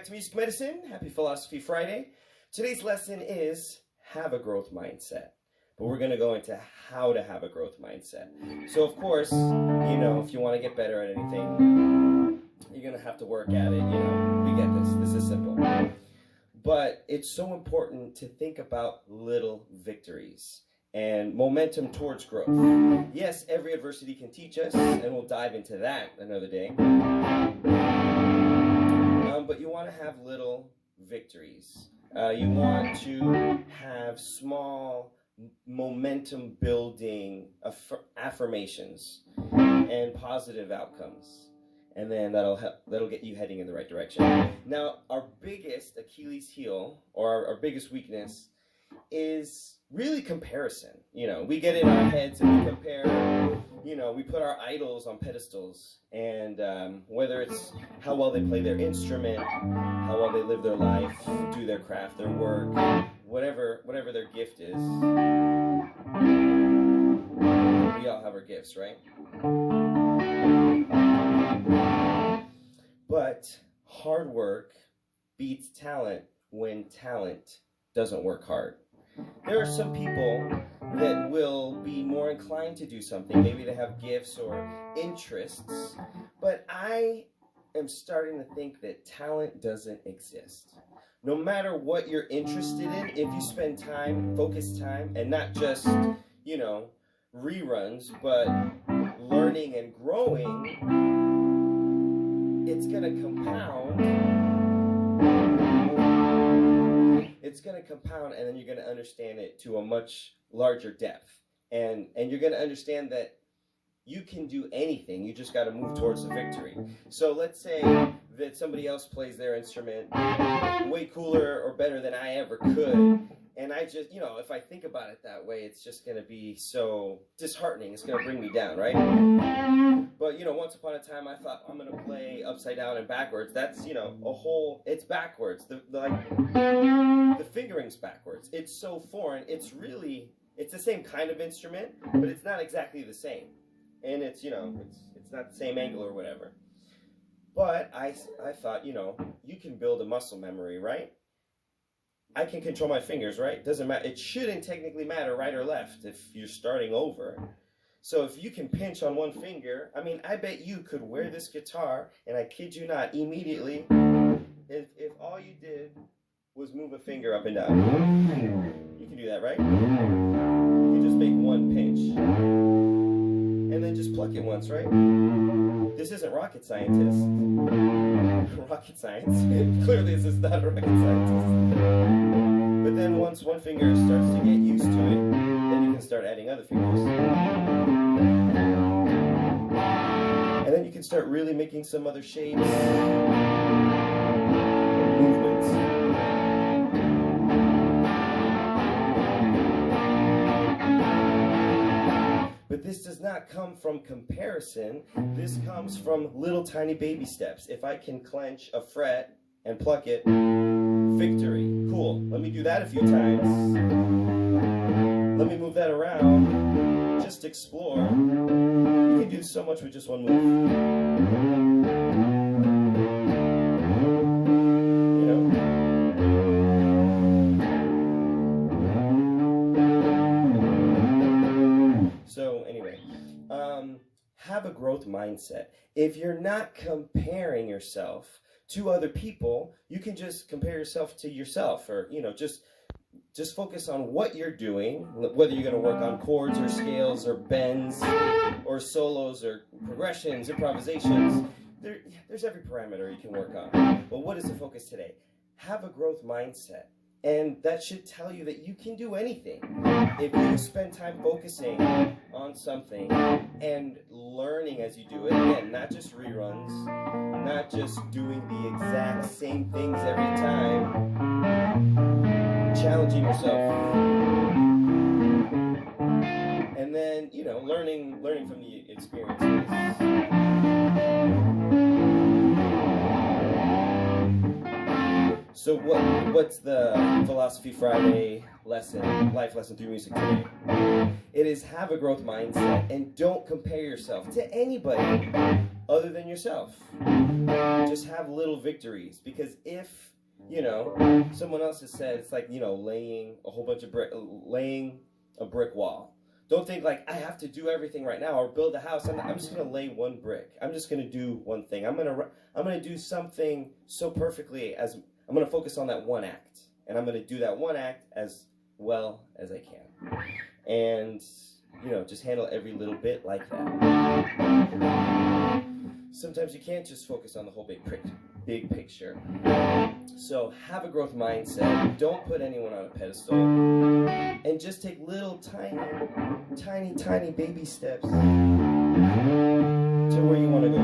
to Music Medicine. Happy Philosophy Friday. Today's lesson is have a growth mindset. But we're going to go into how to have a growth mindset. So, of course, if you want to get better at anything, you're going to have to work at it. We get this. This is simple. But it's so important to think about little victories and momentum towards growth. Yes, every adversity can teach us, and we'll dive into that another day. But you want to have little victories. You want to have small momentum building affirmations and positive outcomes. And then that'll get you heading in the right direction. Now, our biggest Achilles heel, or our biggest weakness, is really comparison. We get in our heads and we compare. We put our idols on pedestals, and whether it's how well they play their instrument, how well they live their life, do their craft, their work, whatever their gift is. We all have our gifts, right? But hard work beats talent when talent doesn't work hard. There are some people that will be more inclined to do something. Maybe they have gifts or interests, but I am starting to think that talent doesn't exist. No matter what you're interested in, if you spend time, focused time, and not just, reruns, but learning and growing, it's going to compound. It's going to compound, and then you're going to understand it to a much larger depth. And you're going to understand that you can do anything. You just got to move towards the victory. So let's say that somebody else plays their instrument way cooler or better than I ever could. And I just, if I think about it that way, it's just going to be so disheartening. It's going to bring me down, right? But, once upon a time, I thought I'm going to play upside down and backwards. That's, it's backwards. The fingering's backwards. It's so foreign. It's the same kind of instrument, but it's not exactly the same. And it's not the same angle or whatever. But I thought, you can build a muscle memory, right? I can control my fingers, right? Doesn't matter. It shouldn't technically matter right or left if you're starting over. So if you can pinch on one finger, I bet you could wear this guitar, and I kid you not, immediately, if all you did was move a finger up and down. You can do that, right? You can just make one pinch. And then just pluck it once, right? This isn't rocket scientist. Rocket science. Clearly this is not a rocket scientist. But then once one finger starts to get used to it, then you can start adding other fingers. And then you can start really making some other shapes and movements. But this does not come from comparison. This comes from little tiny baby steps. If I can clench a fret and pluck it, victory. Cool. Let me do that a few times. Let me move that around. Just explore. You can do so much with just one move. So anyway, have a growth mindset. If you're not comparing yourself to other people, you can just compare yourself to yourself, or just focus on what you're doing, whether you're going to work on chords or scales or bends or solos or progressions, improvisations. There's every parameter you can work on. But what is the focus today? Have a growth mindset. And that should tell you that you can do anything. If you spend time focusing on something and learning as you do it, again, not just reruns, not just doing the exact same things every time, challenging yourself. And then, learning from the experiences. So what's the Philosophy Friday lesson, life lesson through music today? It is have a growth mindset and don't compare yourself to anybody. other than yourself. Just have little victories, because if, someone else has said it's like, laying a brick wall. Don't think like, I have to do everything right now or build a house. I'm just going to lay one brick. I'm just going to do one thing. I'm going to do something so perfectly as I'm going to focus on that one act. And I'm going to do that one act as well as I can. And, just handle every little bit like that. Sometimes you can't just focus on the whole big picture. So have a growth mindset. Don't put anyone on a pedestal. And just take little tiny baby steps to where you want to go.